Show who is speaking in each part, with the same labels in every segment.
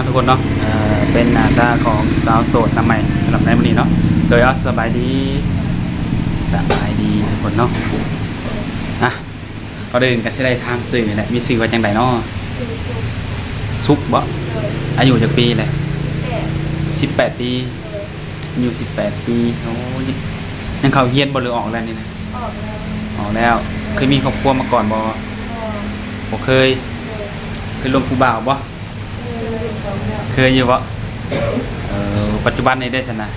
Speaker 1: ทุกคนเนาะเป็นหน้าตาของสาวโสดน้ำใหม่สำหรับในวันนี้เนาะโดยสบายดีทุกคนเนาะนะก็เดินกันสิได้ทำสื่อแหละมีสื่อว่าจังไดเนาะซุกบ่อายุจากปีเลย18 ปีอายุ18 ปีโอ้ยยังเข้าเฮียนบ่หรือออกแล้วนี่นะออกแล้วเคยมีครอบครัวมาก่อนบ่เคยลงผู้บ่าวบ่เคยอยู่บ่ปัจจุบันนี้ได้ชนะ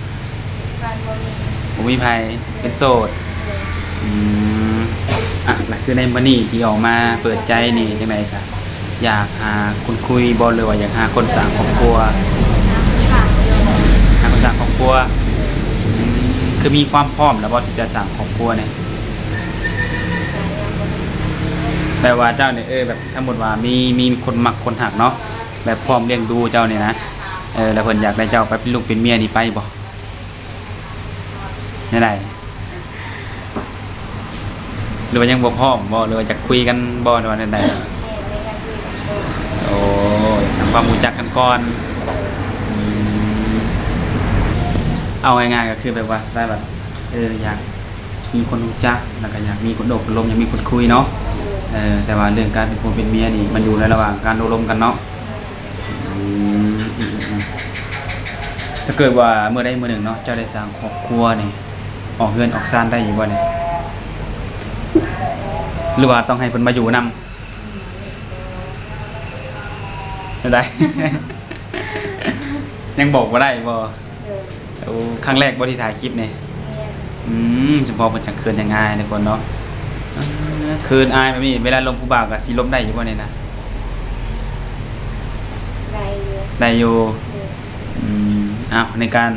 Speaker 1: ผมมีภัยเป็นโสดนั่นคือในมื้อนี้ที่ออกมาเปิดใจนี่จังได๋ซะอยากหาคนคุยบ่หรือว่าอยากหาคนสร้างครอบครัวหาคนสร้างครอบครัวคือมีความพร้อมแล้วบ่ที่จะสร้างครอบครัวเนี่ยแต่ว่าเจ้าเนี่ยแบบสมมุติว่ามีคนมักคนหักเนาะแบบพร้อมเลี้ยงดูเจ้าเนี่ยนะแล้วเพิ่นอยากได้เจ้าไปเป็นลูกเป็นเมียนี่ไปบ่ได้ไหนหรือว่ายังบ่พร้อมบ่หรือว่าจะคุยกันบ่หรือว่าได้โอ้ทำความรู้จักกันก่อนเอาง่ายๆก็คือแบบว่าได้แบบอยากมีคนรู้จักแล้วก็อยากมีคนโอบรมอยากมีคนคุยเนาะแต่ว่าเรื่องการเป็นผัวเป็นเมียนี่มันอยู่ในระหว่างการอบรมกันเนาะถ้าเกิดว่าเมื่อใดเมื่อหนึ่งเนาะเจ้าได้สร้างครอบครัวนี่ออกเงินออกซ่านได้อยู่บ่เนี่ยหรือว่าต้องให้เพิ่นมาอยู่นำได้ ยังบอกบ่ได้บ่ครั้งแรกบ่ที่ถ่ายคลิปนี่เฉพาะเพิ่นจังเคินยังง่ายทุกคนเนาะคืนอายแบบนี้เวลาลมผู้บ่าวก็สิลมได้อยู่บ่เนี่ยนะได้อยู่ในการ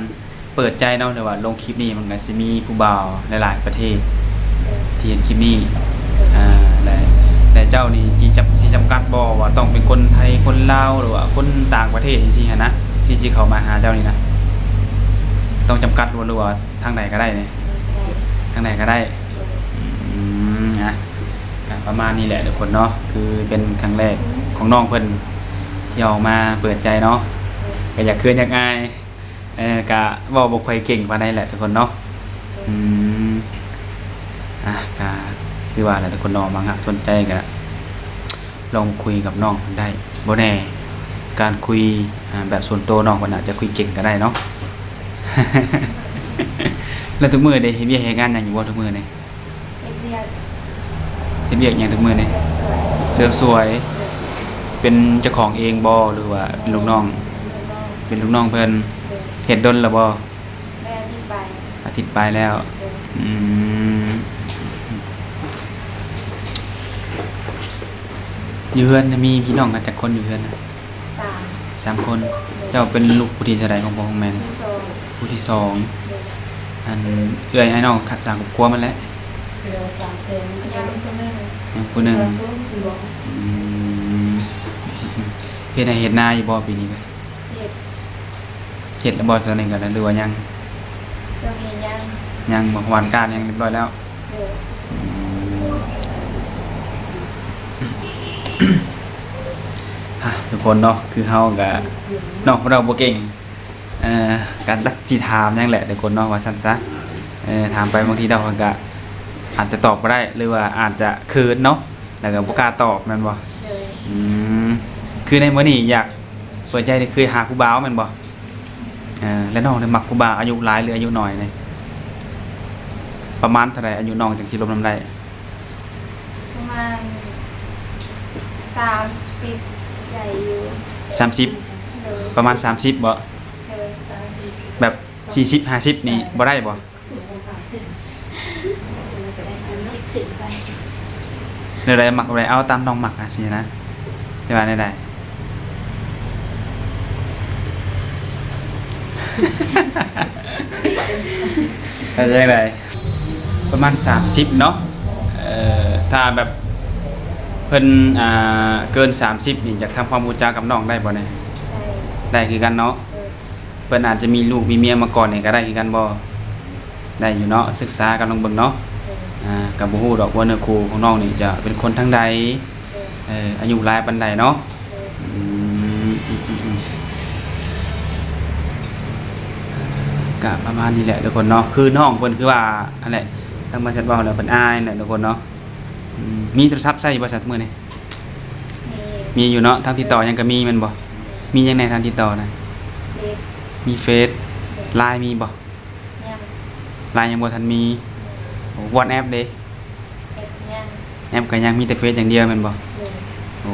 Speaker 1: เปิดใจเนาะหรือว่าลงคลิปนี้มันก็สิมีผู้บ่าวหลายๆประเทศที่เห็นคลิปนี้แต่เจ้านี่สิจำกัดบ่ว่าต้องเป็นคนไทยคนลาวหรือว่าคนต่างประเทศจริงๆนะที่สิเข้ามาหาเจ้านี่นะต้องจำกัดหรือว่าทางใดก็ได้เนี่ยทางใดก็ได้ประมาณนี้แหละทุกคนเนาะคือเป็นครั้งแรกของน้องเพิ่นที่ออกมาเปิดใจเนาะก็อยากคืนอยากอายกะว่าบ่ค่อยเก่งปานใดแหละทุกคนเนาะก็คือว่าแหละทุกคนเนาะบางหากสนใจก็ลองคุยกับน้องเพิ่นได้บ่แน่การคุยแบบส่วนตัวน้องเพิ่นอาจจะคุยเก่งก็ได้เนาะ แล้วทุกมื้อได้เฮ็ดเวียกเฮ็ดงานหยังอยู่บ่ทุกมื้อนี่เฮ็ดเวียกหยังทุกมื้อนี่เสริมสวยเป็นเจ้าของเองบ่หรือว่าเป็นลูกน้องเพิ่นเฮ็ดดนแล้วบ่อาทิตย์ไปแล้วอยู่เฮือนมีพี่น้องกันจักคนอยู่เฮือนน่ะ3 คนเจ้าเป็นลูกผู้ที่เท่าใดของพ่อของแม่นี่ผู้ที่2อันเอื้อยไอ้น้องขัดสร้างครอบครัวมันแหละยังผู้หนึ่งเฮ็ดให้เฮ็ดนาอยู่บ่ปีนี้ก็เฮ็ดแล้วบ่ซั่นนี่ก็ได้หรือว่ายังบ่หวานการยังเรียบร้อยแล้วทุกคนเนาะคือเฮาก็เนาะเราบ่เก่งการตักสิถามยังแหละทุกคนเนาะว่าซั่นซะถามไปบางทีเราก็อาจจะตอบบ่ได้หรือว่าอาจจะเขินเนาะแล้วก็บ่กล้าตอบแม่นบ่คือในมื้อนี้อยากเปิดใจนี่คือหาผู้บ่าวแม่นบ่แล้วน้องเนี่ยมักผู้บ่าวอายุหลายหรืออายุน้อยนี่ประมาณเท่าใดอายุน้องจังสิลมนำได้
Speaker 2: ประมาณ30ใหญ่อยู่
Speaker 1: 30ประมาณ30บ่แบบ40 50นี่บ่ได้บ่เดี๋ยวใดมักอะไรเอาตามน้องมักสินะได้ว่าได้ได้จังไดประมาณ30เนาะถ้าแบบเพิ่นเกิน30นี่อยากทำความรู้จักกับน้องได้บ่เนี่ยได้คือกันเนาะเพิ่นอาจจะมีลูกมีเมียมาก่อนนี่ก็ได้คือกันบ่ได้อยู่เนาะศึกษากันลองเบิ่งเนาะก็บ่ฮู้ดอกว่าเนื้อคู่ของน้องนี่จะเป็นคนทางใดอายุหลายปานใดเนาะ ก็ประมาณนี้แหละทุกคนเนาะคือน้องเพิ่นคือว่าอันแหละทางบริษัทเว้าแล้วเพิ่นอายแหละทุกคนเนาะมีโทรศัพท์ใช้บ่บริษัทมื้อนี้
Speaker 2: มี
Speaker 1: มีอยู่เนาะทางติดต่อยังก็มีแม่นบ่มีหยังในทางติดต่อนะ
Speaker 2: เล็ก
Speaker 1: มีเฟซ LINE มีบ่
Speaker 2: ยัง
Speaker 1: LINE ยังบ่ทันมี WhatsApp เด้
Speaker 2: เอ็ดยัง
Speaker 1: แอปก็ยังมีแต่เฟซอย่างเดียวแม่นบ่
Speaker 2: เลย
Speaker 1: โอ้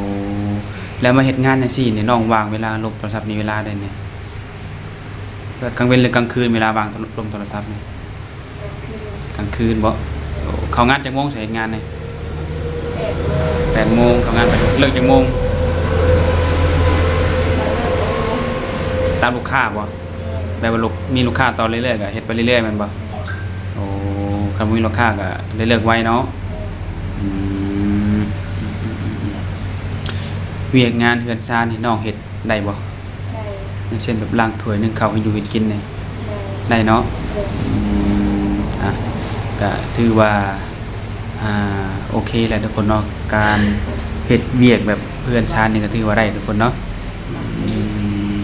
Speaker 1: แล้วมาเฮ็ดงานจังซี่นี่น้องว่างเวลาลบโทรศัพท์นี่เวลาใดเนี่ยกลางเว้นหรือกลางคืนเวลาว่างลบโทรศัพท์นี่
Speaker 2: ก็คือก
Speaker 1: ลางคืนบ่โอ้เข้างานจักโมงสิเฮ็ดงานนี่
Speaker 2: 8 โมง
Speaker 1: 8:00 นเข้างานไปเลิกจักโมง
Speaker 2: แล้วเลิก6 โมง
Speaker 1: ตามลูกค้าบ่แบบว่ามีลูกค้าต่อเรื่อยๆก็เฮ็ดไปเรื่อยๆแม่นบ่โอ้คันบ่มีลูกค้าก็ได้เลิกไวเนาะอืมเวียกงานเฮือนซานนี่น้องเฮ็ดได้บ่
Speaker 2: ได้
Speaker 1: อย่างเช่นแบบล้างถ้วยนึ่งข้าวให้อยู่เฮ็ดกินนี่
Speaker 2: ได้
Speaker 1: ได้เนาะ
Speaker 2: เลย
Speaker 1: อืมก็ถือว่าโอเคแหละทุกคนเนาะการเฮ็ดเวียกแบบเพื่อนชาตินี่ก็ถือว่าได้ทุกคนเนาะอืม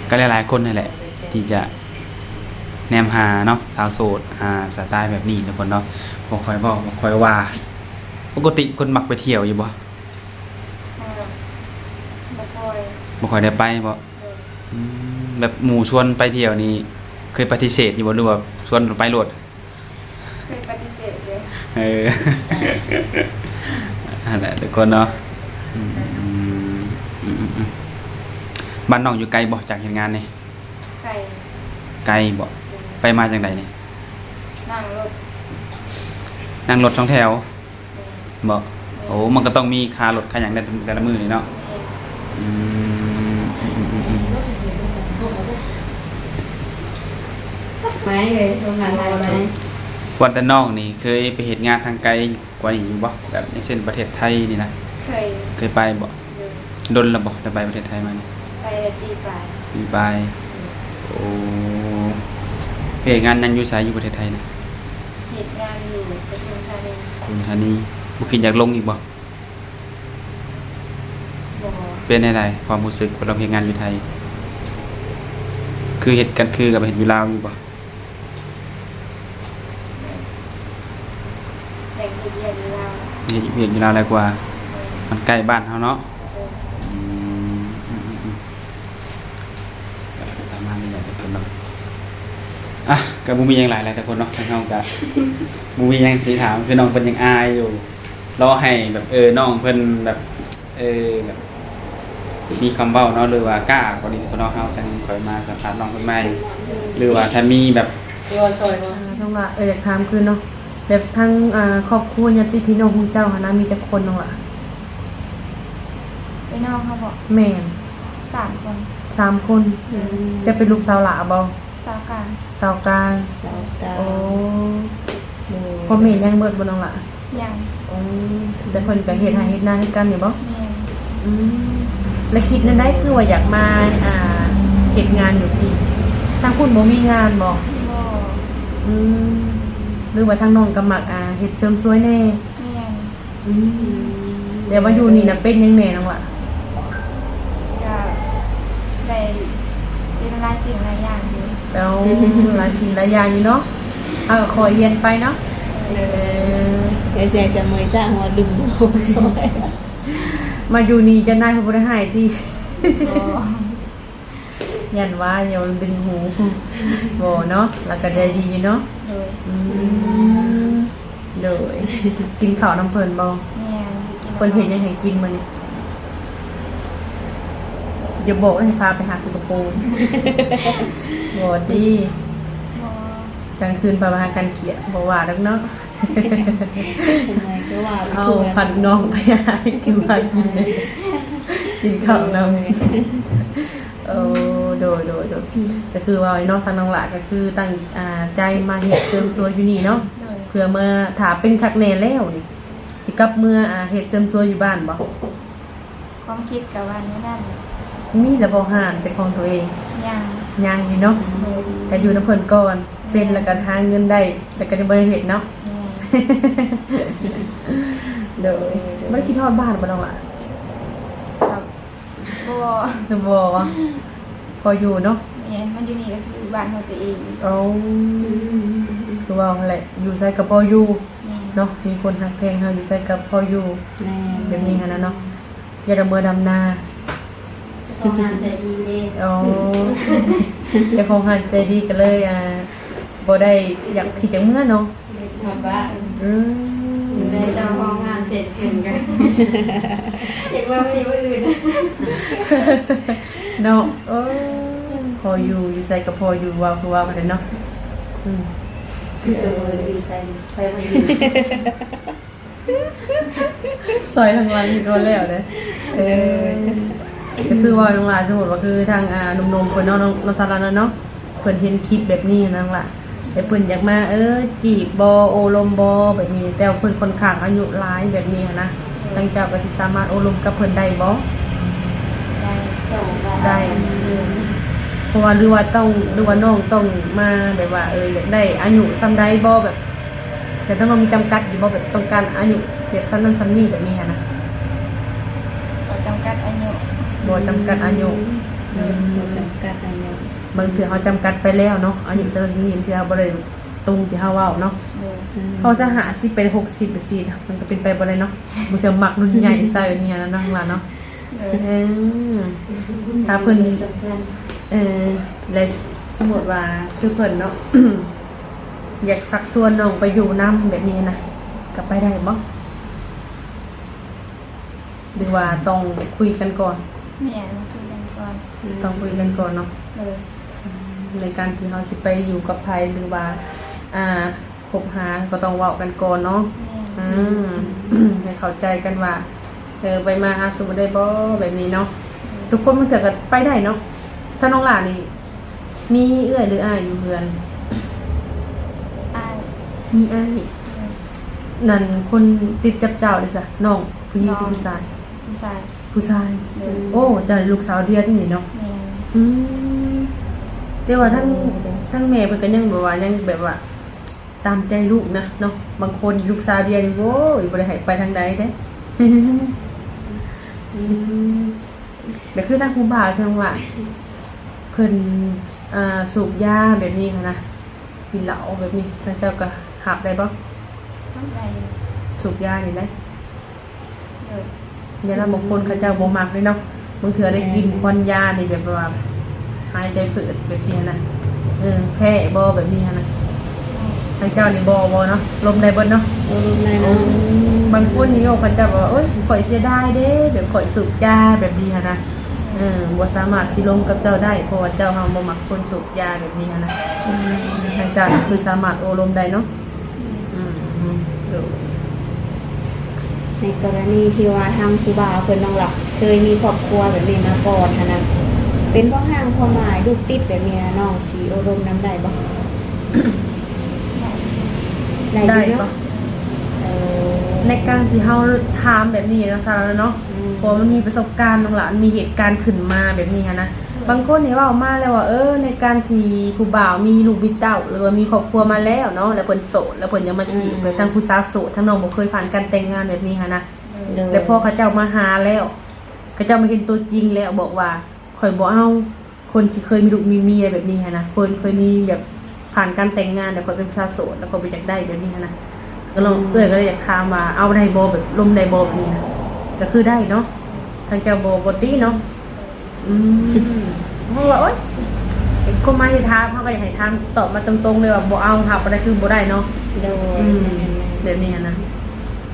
Speaker 1: ก็หลายๆคนนั่นแหละที่จะแนมหาเนาะสาวโสดสไตล์แบบนี้ทุกคนเนาะบ่ค่อยเว้าบ่ค่อยว่าปกติคนมักไปเที่ยวอยู่บ่
Speaker 2: บ่ค่อย
Speaker 1: บ่ค่อยได้ไปบ่
Speaker 2: เลย
Speaker 1: แบบหมู่ชวนไปเที่ยวนี่เคยปฏิเสธอยู่บ่หรือว่าชวนไปโลด
Speaker 2: เคยปฏิเสธเลย
Speaker 1: เออ นั่นแหละทุกคนเนาะบ้านน้องอยู่ไกลบ่จากเฮ็ดงานนี่
Speaker 2: ไก่
Speaker 1: ไกลบ่ไปมาจังไดนี่
Speaker 2: นั่งรถ
Speaker 1: นั่งรถ2 แถว
Speaker 2: เลย
Speaker 1: บ่โอ้มันก็ต้องมีค่ารถค่าหยังแต่ละมื้อนี่เนาะ
Speaker 2: เลย
Speaker 1: อืม
Speaker 3: ไม่เลยโรงงานไทยไหม
Speaker 1: วันแต่น้องนี่เคยไปเฮ็ดงานทางไกลกว่านี้อยู่บ่แบบอย่างเช่นประเทศไทยนี่นะ
Speaker 2: เคย
Speaker 1: เคยไปบ่
Speaker 2: เลย
Speaker 1: ดนแล้วบ่ได้ไปประเทศไทยมานี่
Speaker 2: ไปได้ปีปลาย
Speaker 1: ปีไปโอ้ไปเฮ็ดงานยังอยู่ไสอยู่ประเทศไทยนะ
Speaker 2: เหตุงานอยู่ปทุมธานี
Speaker 1: คุณธานีบ่คิดอยากลงอีกบ่
Speaker 2: บ่
Speaker 1: เป็นไดความรู้สึกเราเฮ็ดงานอยู่ไทย คือเฮ็ดกันคือกับเฮ็ดอยู่ลาวอยู่บ่
Speaker 2: แต่งเหตุเรียนอยู่ลาว
Speaker 1: เฮ็ดอยู่ลาวหลายกว่ามันใกล้บ้านเฮาเนาะ
Speaker 2: เลย
Speaker 1: อืมก็ประมาณนี้แหละทุกคนเนาะอ่ะก็บ่มีหยังหลายแล้วทุกคนเนาะทางเฮาก็ บ่มีหยังสิถามคือน้องเพิ่นยังอายอยู่รอให้แบบน้องเพิ่นแบบแบบมีคำเว้าเนาะหรือว่ากล้ากว่านี้ทุกคนเนาะเฮาจังค่อยมาสัมภาษณ์น้องเพิ่นใหม่หรือว่าถ้ามีแบบ
Speaker 3: ตัวซอยว่า
Speaker 4: ต้องละอยากถามคือเนาะแบบทั้งครอบครัวญาติพี่น้องของเจ้าหนนะมีแต่คนน้องละ
Speaker 2: ไปนอกเขาบอก
Speaker 4: แม่น
Speaker 2: 3 คน
Speaker 4: 3 คนจะเป็นลูกสาวหลาบ่
Speaker 2: สาวกลาง
Speaker 4: สาวกลาง
Speaker 3: สาวกา
Speaker 4: โอ้พ่อแม่ยังเบิดบ่น้องละ
Speaker 2: ยัง
Speaker 4: แต่เพิ่นก็เฮ็ดให้เฮ็ดนาให้กันอยู่บ่
Speaker 2: แม่
Speaker 4: อืมแล้วคิดนั้นได้คือว่าอยากมาเฮ็ดงานอยู่พี่ทางคุณบ่มีงานบ่
Speaker 2: บ่
Speaker 4: อืมหรือว่าทางน้องก็มักเฮ็ดเสริมสวยแน่
Speaker 2: แม่
Speaker 4: อืมเดี๋ยวว่าอยู่นี่น่ะเป็นยังแน่น้องละ
Speaker 2: ก็ได้เป็นหลายสิ่งหลายอย่างอยู่
Speaker 4: แล้วหลายสิ่งหลายอย่างอยู่เนาะเอาก็คอยเรียนไปเนาะ
Speaker 3: ไอ้เสียจะมือสร้างหัวดึงหัวซอย
Speaker 4: มาอยู่นี่จะนายเขาบ่ได้หายที่
Speaker 2: บ่
Speaker 4: ยันว่าอย่าดึงหูบ่เนาะแล้วก็ได้ดีเนาะ
Speaker 2: เลย
Speaker 4: อืมโดยกินข้าวน้ำเพิ่นบ่
Speaker 2: แม่กิน
Speaker 4: เพิ่นเฮ็ดหยังให้กินมื้อนี้อย่าบอกให้พาไปหาสุกระปูบ่ดี
Speaker 2: บ่
Speaker 4: กลางคืนพาไปหากันเขียดบ่ว่าดอกเนาะ
Speaker 3: ทำไมก็ว่าไป
Speaker 4: เอา
Speaker 3: คุย
Speaker 4: ผัดน้องไปหากินมากินเลยกินข้าวน้ำโดยก็คือว่าไอ้น้องทางน้องหลาก็คือตั้งใจมาเฮ็ดเสริมตัวอยู่นี่เนาะ
Speaker 2: เลย
Speaker 4: เพื่อเมื่อถาเป็นคักแน่แล้วนี่สิกลับเมื่อเฮ็ดเสริมตัวอยู่บ้านบ่
Speaker 2: ความคิดกับวันนี้นั่น
Speaker 4: มีแล้วบ่ห่านเป็นของตัวเอง
Speaker 2: ยัง
Speaker 4: ยังอยู่เนาะ
Speaker 2: เลย
Speaker 4: ก็อยู่นำเพิ่นก่อนเป็นแล้วก็หาเงินได้แล้วก็ได้บ่ได้เฮ็ดเนาะ
Speaker 2: แม่
Speaker 4: เด้อบ่ได้คิดฮอดบ้านบ่น้องหล่ะ
Speaker 2: ครับบ่
Speaker 4: จะบ่ว่าพออยู่เนาะ
Speaker 2: แม่ เนี่ยมันอยู่นี่ก็คือบ้านของตัวเอง
Speaker 4: เอาคือว่าแหละอยู่ใส่กับพ่ออยู่
Speaker 2: แม่
Speaker 4: เนาะมีคนหักแพงเฮาอยู่ใส่กับพ่ออยู่
Speaker 3: แม่
Speaker 4: แบบนี้หั่นน่ะเนาะอย่าดำเบอดำนา
Speaker 5: ของงานใจดีเด้
Speaker 4: อ๋อเจ้าของหันใจดีก็เลยบ่ได้อยากคิดจังเมื่อเนาะ
Speaker 5: ทำว่า
Speaker 4: อืม
Speaker 5: อยู่ในเจ้าของงานเสร็จขึ้นกันอยากว่าไม่ดีว่าอื่น
Speaker 4: เนาะพออยู่ใส่กับพออยู่ว่าคือว่ากันเนาะอืม
Speaker 5: คือเสมอดีใส่ไปมันดี
Speaker 4: ซอยทางหลังอยู่ก่อนแล้วเด้ก็คือว่าน้องหลานสมมุติว่าคือทางหนุ่มๆเพิ่นเนาะน้องสาราเนาะเพิ่นเห็นคลิปแบบนี้นะน้องหล่ะแต่เพิ่นอยากมาจีบบ่โอลมบ่แบบนี้แต่ว่าเพิ่นค่อนข้างอายุหลายแบบนี้นะทางเจ้าก็สิสามารถโอลมกับเพิ่นได้บ่
Speaker 2: ได้
Speaker 5: ส่งกัน
Speaker 4: ได้เพราะว่าหรือว่าน้องต้องมาแบบว่าอยากได้อายุซ้ำใดบ่แบบแต่ต้องมีจำกัดอยู่บ่แบบต้องการอายุแบบซ้ำนั้นซ้ำนี้แบบนี้นะ
Speaker 2: ก็จำกัดอายุ
Speaker 4: บ่จำกัดอายุ
Speaker 3: จำกัดอายุ
Speaker 4: บางเทื่อเขาจำกัดไปแล้วเนาะอายุซ้ำนี้ที่เขาบ่ได้ตรงที่เขาเว้าเนาะ
Speaker 2: เลย
Speaker 4: เขาจะหาสิไป60แบบซี่มันก็เป็นไปบ่ได้เนาะบางเทื่อมักรุ่นใหญ่ใส่เนี่ยนะน้องว่าเนาะ
Speaker 2: เลย
Speaker 4: ถ้าเพิ่น
Speaker 5: สำคัญ
Speaker 4: และสมมุติว่าคือเพิ่นเนาะ อยากสักส่วนน้องไปอยู่น้ำแบบนี้นะกลับไปได้บ่หรือว่าต้องคุยกันก่อน
Speaker 2: แม่มาคุยกันก่อน
Speaker 4: ต้องคุยกันก่อนเนาะ
Speaker 2: เลย
Speaker 4: ในการที่เราสิไปอยู่กับใครหรือว่าคบหาก็ต้องเว้ากันก่อนเนาะ
Speaker 2: แม่
Speaker 4: ให้เข้าใจกันว่าไปมาหาสู่ได้บ่แบบนี้เนาะทุกคนมันเกิดกันไปได้เนาะถ้าน้องหลานนี่มีเอื้อยหรืออ้ายอยู่เพื่อน
Speaker 2: อาย
Speaker 4: มีอ้ายนั่นคนติดจับเจ้าเลยซะน้องผู้หญิงผู้ชาย
Speaker 2: ผู้ชาย
Speaker 4: ผู้ชาย
Speaker 2: เลย
Speaker 4: โอ้เจ้าลูกสาวเดียวนี่เนาะ
Speaker 2: แม่
Speaker 4: อืมแต่ว่าทั้งแม่เพิ่นก็ยังแบบว่ายังแบบว่า ตามใจลูกนะเนาะบางคนลูกสาวเดียวนี่โว้ยบ่ได้ให้ไปทางใดเด้ เดี๋ยวคือทางครูบาเพิ่นว่าเพิ่นสูบยาแบบนี้ค่ะนะกินเหล้าแบบนี้ทางเจ้าก็หับได้บ่
Speaker 2: ต้องใจ
Speaker 4: สูบยานี่ได้
Speaker 2: เลย
Speaker 4: เดี๋ยวเราบางคนเขาเจ้าบ่มักเลยเนาะบางเทื่อได้กินควันยานี่แบบว่าหายใจผืดแบบนี้นะแพ้บ่แบบนี้นะทางเจ้านี่บ่เนาะลมได้เบิดเนาะ
Speaker 3: โอ้ลูกนายเนาะ
Speaker 4: บางคนนี่เขาจะบอกว่าโอ๊ยข่อยเสียดายเด้เดี๋ยวข่อยสูบยาแบบนี้ค่ะนะบ่สามารถสิลงกับเจ้าได้เพราะว่าเจ้าเฮาบ่มักคนสูบยาแบบนี้ค่ะนะทางเจ้าคือสามารถโอลมได้เนาะเดี๋ยว
Speaker 3: ในกรณีที่ว่าทางครูบาเพิ่นน้องหลักเคยมีครอบครัวแบบนี้มาก่อนหั้นนะเป็นเพราะห้างความหมายลูกติดแบบนี้นะน้องสีอารมณ์น้ำได้บ่ได้
Speaker 4: ได้
Speaker 3: อยู่
Speaker 4: ปะ
Speaker 3: เนาะเออ
Speaker 4: ในการที่เฮาถามแบบนี้นะซะแล้วเนาะเพราะมันมีประสบการณ์น้องหลานมีเหตุการณ์ขึ้นมาแบบนี้ค่ะนะบางคนนี่เว้ามาแล้วว่าในการที่ผู้บ่าวมีลูกมีเต้าหรือว่ามีครอบครัวมาแล้วเนาะแล้วเพิ่นโสดแล้วเพิ่นยังมาจีบแบบทั้งผู้สาวโสดทั้งน้องบ่เคยผ่านการแต่งงานแบบนี้ค่ะนะ
Speaker 3: โดย
Speaker 4: แล้วพอเขาเจ้ามาหาแล้วเขาเจ้ามาเห็นตัวจริงแล้วบอกว่าข่อยบ่เอาคนที่เคยมีลูกมีเมียแบบนี้ค่ะนะคนเคยมีแบบผ่านการแต่งงานแต่ข่อยเป็นชาวโสดแล้วก็ไปอยากได้แบบนี้ค่ะนะก็ลองก็เลยอยากถามว่าเอาได้บ่แบบลมได้บ่แบบนี้นะก็คือได้เนาะทางเจ้าบ่ตีเนาะเพราะว่าโอ๊ยคนมาให้ถามเขาก็อยากให้ถามตอบมาตรงๆเลยว่าบ่เอาหาบ่ได้คือบ่ได้เนาะ
Speaker 3: โดย
Speaker 4: แบบนี้นะ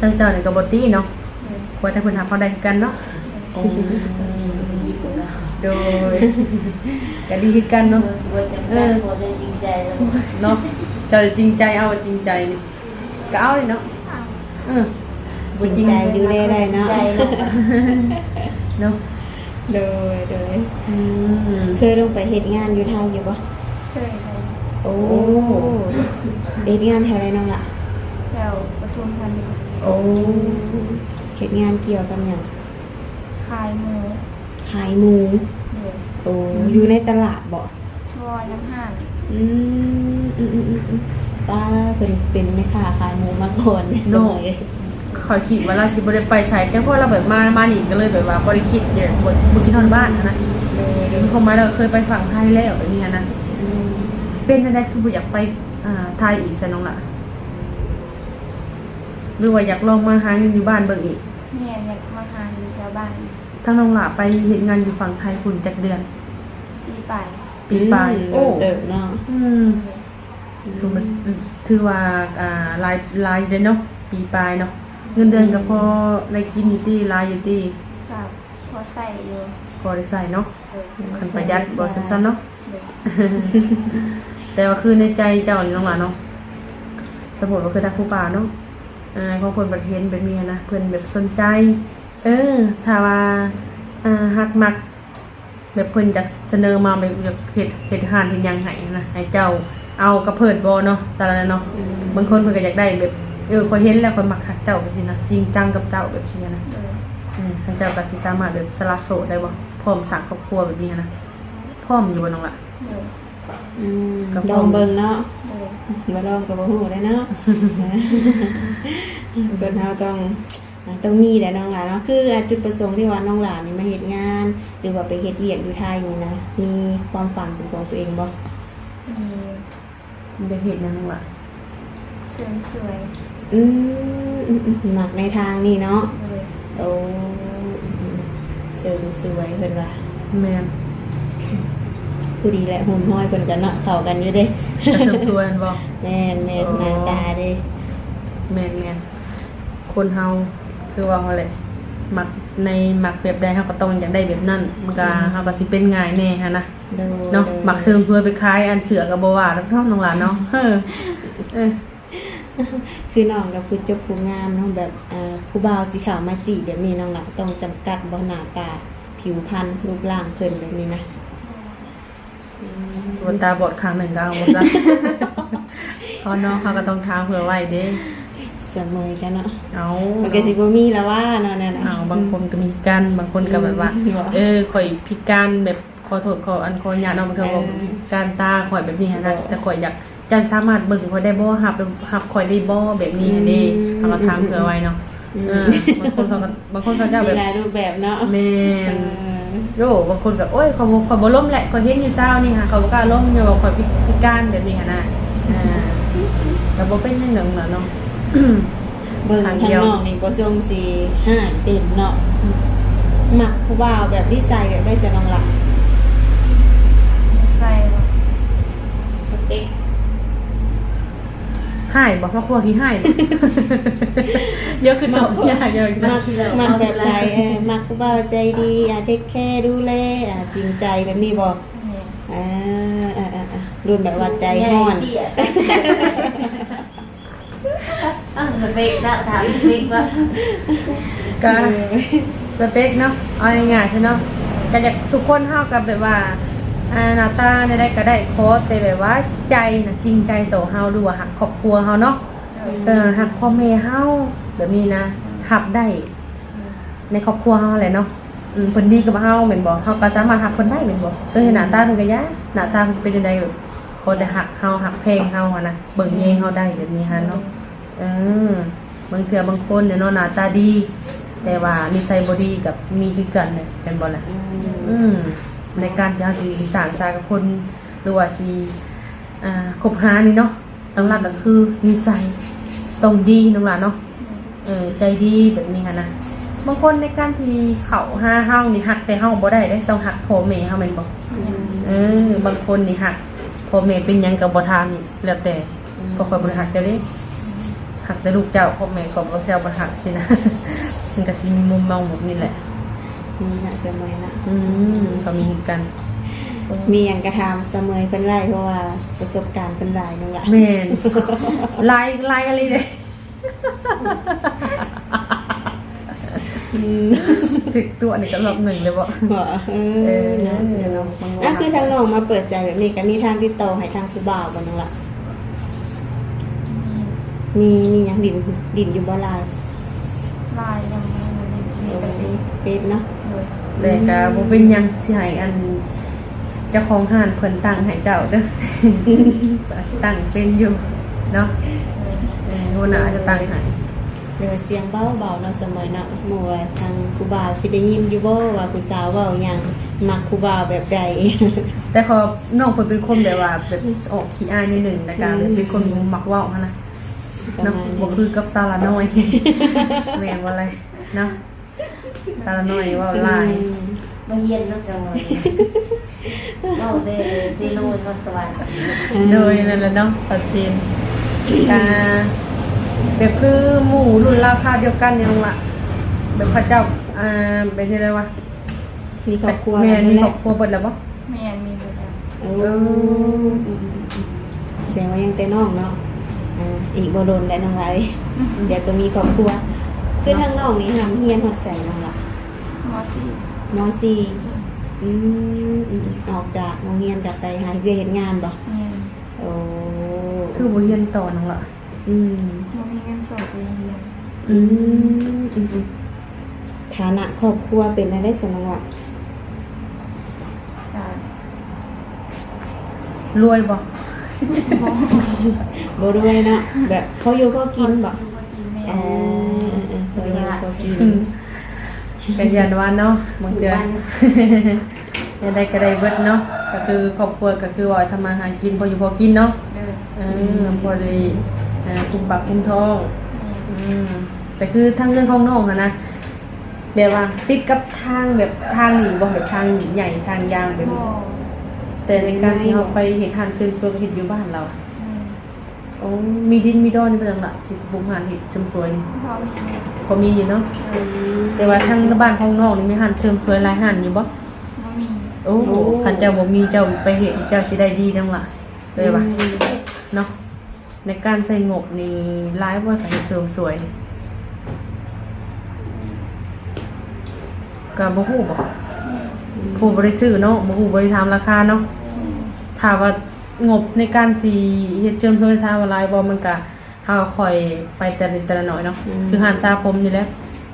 Speaker 4: ทางเจ้านี่ก็บ่ตีเนาะควรถ้าเพิ่นหาเขาได้คือกันเนาะ
Speaker 3: โอ้
Speaker 4: โดยก็ดีคือกันเนาะ
Speaker 5: ว่าจะแซ่บว่าจะจริงใจแล้ว
Speaker 4: เนาะเจ้าจริงใจเอาจริงใจนี่ก็เอาเลยเนาะบ่
Speaker 3: จริงใจดูแลได้เนาะ
Speaker 5: ใจนะ
Speaker 4: เนาะ
Speaker 3: โดยเคยลงไปเฮ็ดงานอยู่ไทยอยู่บ่
Speaker 2: เคยไป
Speaker 3: โอ้เฮ็ดงานแถวไหนน้องล่ะ
Speaker 2: แถวปทุมธานี
Speaker 4: โอ้
Speaker 3: เฮ็ดงานเกี่ยวกับหยัง
Speaker 2: ขายหมู
Speaker 3: ขายหมู
Speaker 2: เลย
Speaker 3: โอ้อยู่ในตลาดบ่
Speaker 2: วอยน้ำห่าน
Speaker 3: ป้าเป็นแม่ค้าขายหมูมาก่อนในสมัย
Speaker 4: ขอยคิดว่าเราสิบ่ได้ไปใช้แต่พอเราแบบมานี่ก็เลยแบบว่าบ่ได้คิดบ่คิดทอนบ้านนะ
Speaker 3: โดย
Speaker 4: เขามาเราเคยไปฝั่งไทยแล้วแบบนี้นะเป็นอะไรคือบ่อยากไปไทยอีกซะน้องล่ะหรือว่าอยากลองมาหาเงินอยู่บ้านเบิ่งอีก
Speaker 2: เนี่ยอยากมาหาอยู่แถวบ้าน
Speaker 4: ทั้งน้องล่ะไปเฮ็ดงานอยู่ฝั่งไทยคุณจักเดือน
Speaker 2: ปีไป
Speaker 4: ปีปลาย
Speaker 3: โอ้เติบเนาะ
Speaker 4: คือมันถือว่าลายเด้เนาะปีปลายเนาะเงินเดือนก็พอได้กินอยู่ที่ลายอยู่ที่
Speaker 2: ครับพอใส่อยู่
Speaker 4: พอได้ใส่เนาะ
Speaker 2: เลย
Speaker 4: คันประหยัดบ่สั้นๆเนาะ
Speaker 2: เลย
Speaker 4: แต่ว่าคือในใจเจ้านี่น้องหลานเนาะสมมุติว่าคือทักผู้ป่าเนาะของเพิ่นประเทศเป็นเมียนะเพิ่นแบบสนใจ ถ้าว่าฮักมักแบบเพิ่นจะเสนอมาแบบอยากเฮ็ดหานเฮ็ดหยังให้นะให้เจ้าเอากระเพิดบ่เนาะแต่ละนั้นเนาะบางคนเพิ่นก็อยากได้แบบข้อยเห็นแล้วข้อยมักฮักเจ้าแบบนี้นะจริงจังกับเจ้าแบบนี้นะ
Speaker 2: เลย
Speaker 4: ให้เจ้าก็สิสามารถแบบสละโสดได้บ่พร้อมสร้างครอบครัวแบบนี้นะพร้อมอยู่บ่น้องล่ะ
Speaker 2: เลย
Speaker 3: ลองเบิ่งเนาะ
Speaker 2: เลย
Speaker 3: บ่ลองก็บ่ฮู้ได้เนาะเพิ่นเฮาต้องมีแหละน้องหลานเนาะคือจุดประสงค์ที่ว่าน้องหลานนี่มาเฮ็ดงาน หรือว่าไปเฮ็ดเวียกอยู่ไทยนี่นะมีความฝันเป็นของตัวเองบ่
Speaker 2: มี
Speaker 4: มันจะเฮ็ดหยังน้องล่ะ
Speaker 2: เสริมสวย
Speaker 3: มักในทางนี้เนาะ
Speaker 2: เลย
Speaker 3: โอ้เสริมสวยเพิ่นว่า
Speaker 4: แม่น
Speaker 3: ผู้ดีแหละหุ่นห้อยเพิ่นกันเนาะเข้ากันอยู่เด้
Speaker 4: จะเสริมสวยแม่นบ่
Speaker 3: แม่นหน้าตาเด้
Speaker 4: แม่นคนเฮาคือว่าเขาแหละมักในมักแบบใดเฮาก็ต้องอยากได้แบบนั้นมันก็เฮาก็สิเป็นง่ายแน่ฮะนะเนาะมักเสริมเพื่อไปขายอันเสือก็บ่ว่าดอกน้องหลานเนาะเออ
Speaker 3: คือน้องกับผู้จบผู้งามเนาะแบบผู้บ่าวสีขาวมาจีบแบบนี้น้องหล่ะต้องจำกัดบ่หน้าตาผิวพรรณรูปร่างเพิ่นแบบนี้นะ
Speaker 4: บนตาบอดข้างหนึ่งก็เอาบ่ซะเพราะน้องเขาก็ต้องทางเผื่อไว้เด้
Speaker 3: เสมอกันเนาะ
Speaker 4: เอา
Speaker 3: มันก็สิบ่มีแล้วว่าเนาะนั่นน่ะ
Speaker 4: เอาบางคนก็มีกันบางคนก็แบบว่า ข่อยพิการแบบขอโทษขอญาตเนาะบางเทื่อบอกการตาข่อยแบบนี้นะแต่ข่อยอยากจะสามารถเบิ่งข่อยได้บ่หับข่อยได้บ่แบบนี้เด้เอามาทางเผื่อไว้เนาะบางคนเขาจะแบ
Speaker 3: มี
Speaker 4: บ
Speaker 3: หลายรูปแบบเนาะ
Speaker 4: แม่น
Speaker 3: เออ
Speaker 4: โยบางคนก็โอ้ยข่อยบ่ล้มแหละข่อยเฮ็ดอยู่เช้านี่ค่ะข่อยบ่กล้าล้มอย่าบอกข่อยพิการแบบนี้หั่นน่ะก็บ่เป็นจังนั้นล่ะเนาะ
Speaker 3: เบิ่ง
Speaker 4: ทาง
Speaker 3: ทาง
Speaker 4: เดียว
Speaker 3: นอกนี่บ่ทรงสิหายเต็มเนาะมักผู้บ่าวแบบนิสัยแบบได้สน้องหล่ะ
Speaker 2: ใส่แบบ
Speaker 5: สเต็ก
Speaker 4: หายบ่เพราะครัวที่หายบ่ เดี๋ยวคือตอบยากเดี๋ยวคือ
Speaker 3: มักแบบไรมักผู้บ่าวใจดีเทคแคร์ดูแลจริงใจแบบนี้บ่
Speaker 2: เนี่ย
Speaker 3: รุ่นแบบว่าใจห้อน
Speaker 5: สเปกแล้วถามสเปกว่า
Speaker 4: ก็สเปคเนาะเอาง่ายๆใช่เนาะก็อยากทุกคนเฮากับแบบว่าหน้าตาได้ก็ได้โค้ดแต่แบบว่าใจน่ะจริงใจต่อเฮาดูว่าหักครอบครัวเฮาเนาะหักพ่อแม่เฮาแบบนี้นะหักได้ในครอบครัวเฮาแหละเนาะเพิ่นดีกับเฮาแม่นบ่เฮาก็สามารถหักเพิ่นได้แม่นบ่หน้าตาเพิ่นก็ยะหน้าตาเพิ่นสิเป็นจังไดแบบขอแต่หักเฮาหักเพลงเฮาหั่นน่ะเบิ่งแยงเฮาได้แบบนี้ฮะเนาะบางเทื่อบางคนเนี่ยเนาะหน้าตาดี แต่ว่านิสัยบ่ดีกับมีคือกันเนี่ยเป็นบ่ล่ะในการจะสิสร้างสายกับคนหรือว่าสิคบหานี่เนาะต้องหลักก็คือนิสัยต้องดีน้องหลานเนาะใจดีแบบนี้ค่ะนะบางคนในการที่เขาหาเฮานี่หักแต่เฮาบ่ได้เด้ต้องหักพ่อแม่เฮาแม่นบ่บางคนนี่หักพ่อแม่เป็นหยังก็บ่ทานนี่แล้วแต่บ่ค่อยบ่หักเจ้าเด้หักแต่ลูกเจ้าพ่อแม่ก็บ่เจ้าบ่หักสินะ มันก็สิมีมุมมองแบบนี้แหละ
Speaker 3: นี่นะเสมอนะ
Speaker 4: ก็มีกัน
Speaker 3: มีอย่างกระทำเสมอเป็นไรเพราะว่าประสบการณ์เป็นไรน้องละ
Speaker 4: แม่น ลายอะไรเลยถึกตัวนี่ก็รอบหนึ่งเลยบ่
Speaker 3: บอกคือทางน้องมาเปิดใจแบบนี้กันมีทางติดต่อให้ทางผู้บ่าวกันน้องละมีอย่างดินอยู่บ่ลาย
Speaker 2: ลายยังไม่ได้มีแต่ดี
Speaker 3: เฟซเนาะ
Speaker 2: เลย
Speaker 4: แต่ก็บ่เป็นหยังสิให้อันเจ้าของห้านเพิ่นตั้งให้เจ้าเด้อ ตั้งเป็นอยู่เนาะหัวหน้าจะตั้งให้
Speaker 3: เดี๋ยวเสียงเบาๆเนาะเสมอเนาะหมู่ว่าทางผู้บ่าวสิได้ยินอยู่บ่ว่าผู้สาวเว้าหยัง มักครูบาแบบใด
Speaker 4: แต่ขอน้องเพิ่นเป็นคนแบบว่าแบบออกขี้อายนิดหนึงในการเป็นคนมักเว้าหั่นน่ะเนาะบ่คือกับซาลาน้อย แม่นบ่อะไรเนาะซาลาน้อยเว้าหลาย
Speaker 5: มาเฮียนเนาะจังเลยเอาเด้สิโลนวันสวรรค์
Speaker 4: โดยนั่นแหละเนาะตัดเจนแบบคือหมู่รุ่นราวคราวเดียวกันเนี่ยล่ะแบบพระเจ้าเป็นยังไงวะ
Speaker 3: มีครอบครัว
Speaker 4: แม่
Speaker 3: แล้ว
Speaker 4: มี
Speaker 3: แห
Speaker 4: คร
Speaker 3: ละ
Speaker 4: อบครัวเบิดแล้วบ่
Speaker 2: แม่มีบ่จ้ะ
Speaker 3: เออแสดงว่ายังแต่น้องเนาะอีกบ่โดนได้น้องไรเดี๋ยวก็มีครอบครัวคือทางน้องนี่ทำเฮียนฮอดแสนน้องล่ะ
Speaker 2: มอสี่
Speaker 3: ม .4 ออกจากโรงเรียนกลับไปหาเวียกเฮ็ดงานบ่
Speaker 2: แม่
Speaker 3: โอ้
Speaker 4: คือบ่เรียนต่อนั่นล่ะ
Speaker 3: อืม
Speaker 2: บ่มีเงินสดไปโรงเรียน
Speaker 3: ฐานะครอบครัวเป็นอะไรสนองวะ
Speaker 2: จ้ะ
Speaker 4: รวยบ่
Speaker 3: บ่ด้วยเนาะแบบเขาอยู่ก็กินบ่
Speaker 2: บ่กินแม่
Speaker 3: เขาอยู่ก็กิน
Speaker 4: ก็ยันว่าเนาะบางเดือนยังได้ก็ได้เบิดเนาะก็คือครอบครัวก็คือว่าทำมาหากินพออยู่พอกินเนาะ
Speaker 2: เด้อ
Speaker 4: พอได้คุมปากคุมท้อง
Speaker 2: แม่
Speaker 4: แต่คือทางเรื่องของน้องอะนะแบบว่าติดกับทางแบบทางหนีบ่แบบทางใหญ่ทางยางแบบ
Speaker 2: บ่
Speaker 4: นี้แต่ในการที่เราไปเห็นทานเชิญเพื่อเห็นอยู่บ้านเรา โอ้มีดินมีดอนนี่เป็นจังละสิบุกหานเห็ดเชิมสวยนี่
Speaker 2: พอมี
Speaker 4: พอมีอยู่เนาะแต่ว่าทางบ้านของน้องนี่มีหานเชิมสวยหลายหานอยู่บ่
Speaker 2: บ่มี
Speaker 4: โอ้คันเจ้าบ่มีเจ้าไปเห็ดเจ้าสิได้ดีจังละเลยว่าเนาะในการใส่งบนี่หลายว่าการเชิมสวยนี่ก็บ่ฮู้บ่ผู้บ่ได้ซื้อเนาะบ่ฮู้บ่ได้ถามราคาเนาะถ้าว่างบในการสิเฮ็ดเชิมสวยทาว่าหลายบ่มันก็เฮาค่อยไปแต่นิดแต่ละหน่อยเนาะคือหานสระผมนี่แหละ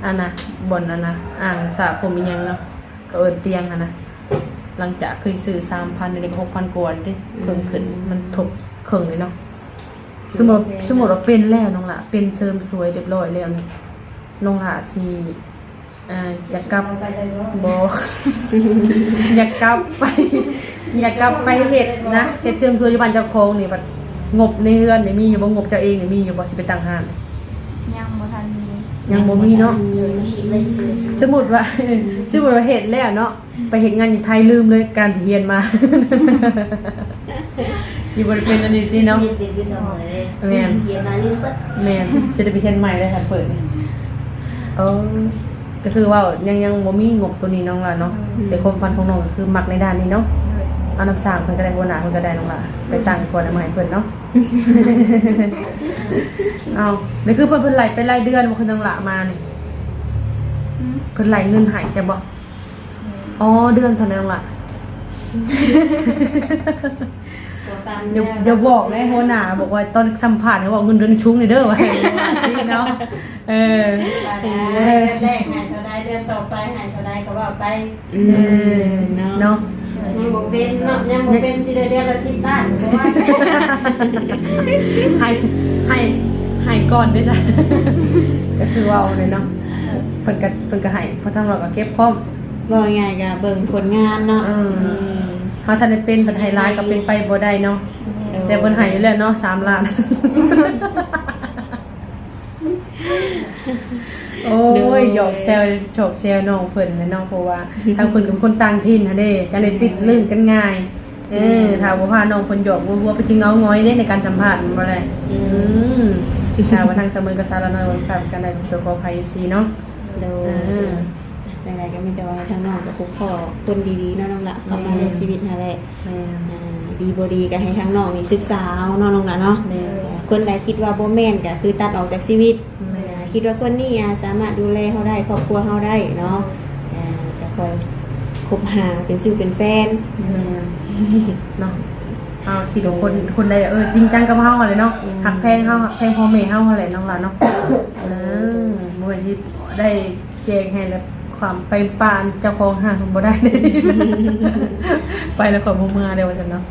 Speaker 4: อันน่ะบ่นอันน่ะอ่างสระผมอีหยังเนาะก็เอิ้นเตียงหั่นน่ะหลังจากเคยซื้อ 3,000 นี่ก็ 6,000 กว่าเด้เพิ่มขึ้นมันทบครึ่งเลยเนาะสมมุติว่าเป็นแล้วน้องล่ะเป็นเสริมสวยเรียบร้อยแล้วนี่น้องล่ะสิอยากกลับ
Speaker 5: ไปเลยว่า
Speaker 4: บ่ อยากกลับไป อยากกลับไปเฮ็ดนะเฮ็ดเชิงทัวอยู่บ้านเจ้าของนี่บัดงบในเรือนนี่มีอยู่บ่งบเจ้าเองนี่มีอยู่บ่สิไปตั้งห้าน
Speaker 2: ยังบ่ทันมี
Speaker 4: ยังบ่มีเนาะ
Speaker 5: คิดไว้ซื้อ
Speaker 4: สมมุติว่า สมมุติว่าเฮ็ดแล้วเนาะไปเฮ็ดงานอยู่ไทยลืมเลยการที่เรียนมา สิบ่ได้เป็นอันนี้ติเนาะ
Speaker 5: เรียนติดที่เสมอเลย
Speaker 4: แม่น
Speaker 5: เรียนมาลืมก็
Speaker 4: แม่นสิได้ไปเรียนใหม่เลยค่ะเปิดนี่ก็คือว่ายังบ่มีงบตัวนี้น้องล่ะเนาะแต่ความฝันของน้องก็คือมักในด้านนี้เนาะ
Speaker 2: เลย
Speaker 4: เอาน้ำสร้างเพิ่นก็ได้หัวหน้าเพิ่นก็ได้น้องล่ะไปตั้งก่อนเอามาให้เพิ่นเนาะ เอานี่คือเพิ่นไหลไปรายเดือนบ่คือน้องล่ะมานี่เพิ่นไหลเงินให้จะบ่อ๋อเดือนเท่านั้นน้องล่ะอย่าบอกนะหัวหน้าบอกว่าตอนสัมภาษณ์เขาบอกเงินเดือนชุ่งนี่เด้อว่านี่เนาะเออ
Speaker 5: เดือนแรกหายเท่าใดเดือนต่อไปหายเท่าใดก็ว่าไป
Speaker 4: เนาะ
Speaker 5: ยังบ่เป็นเนาะยังบ่เป็นสิได้เดือนละ10 ล้านก็ว่า
Speaker 4: ให้ก่อนด้วยจ้ะ ก็คือว่าเลยเนาะเพิ่นก็ให้เพราะทางเราก็เก็บพร้อม
Speaker 3: บ่ง่ายก็เบิ่งผลงานเนาะ
Speaker 4: เฮาทันได้เป็นเพิ่นให้หลายก็เป็นไปบ่ได้เนาะแต่เพิ่นให้อยู่แล้วเนาะ3 ล้าน โอ้ยหยอกแซวโฉกแซวน้องเพิ่นเลยเนาะเพราะว่าทางเพิ่นเป็นคนต่างถิ่นหั่นเด้จังได้ติดลื่นกันง่ายถ้าบ่พาน้องเพิ่นหยอกวัวๆไปถึงเงาง้อยเด้ในการสัมภาษณ์บ่ได้ถ้าว่าทางเสมอกับสารน้อยครับกันได้ตัวขอภัย FC เนาะ
Speaker 3: โดยจังไดก็มีแต่ว่าทางน้องกับผู้พ่อคนดีๆเนาะน้องละเข้ามาในชีวิตนั่นแหละ
Speaker 4: แม่
Speaker 3: ดีบ่ดีก็ให้ทางน้องนี่ศึกษาเอาเนาะน้องละเนาะ
Speaker 4: แม่
Speaker 3: คนใดคิดว่าบ่แม่นก็คือตัดออกจากชีวิต
Speaker 4: แม่
Speaker 3: คิดว่าคนนี้สามารถดูแลเฮาได้ครอบครัวเฮาได้เนาะก็คอยคบหาเป็นชิวเป็นแฟน
Speaker 4: แม่เนาะเอาสิทุกคนใดจริงจังกับเฮาเลยเนาะหักแพงเฮาหักแพงพ่อแม่เฮาแหละน้องล่ะเนาะบ่ว่าสิได้แจงให้แล้วความไปปานเจ้าของห้างบ่ได้ ไปแล้วขอบ่เมื่อเด้อว่าซั่นเนาะ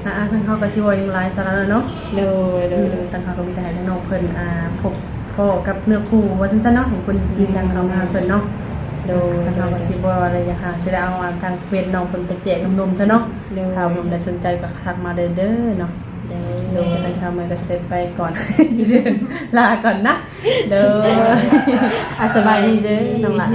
Speaker 4: ทางเฮาก็สิว่าอย่างหลายสาระเนาะ
Speaker 3: โดย
Speaker 4: ทางเฮาก็มีแต่ให้น้องเพิ่นพบพ่อกับเนื้อคู่ว่าซั่นๆเนาะให้คนจริงจังเข้ามาเพิ่นเนาะ
Speaker 3: โดย
Speaker 4: ทางเราก็สิบ่อะไรอย่างค่ะสิได้เอามาทางเฟซน้องเพิ่นไปแจกนมๆซะเนาะ
Speaker 3: โดย
Speaker 4: ถ้าหนุ่มได้สนใจก็ทักมาเด้อเนาะ
Speaker 3: โด
Speaker 4: เดี๋ย
Speaker 3: ยว
Speaker 4: จะทำมันก็จะไปก่อน ลาก่อนนะ เด้อ สบายดีเด้อน้องหลาน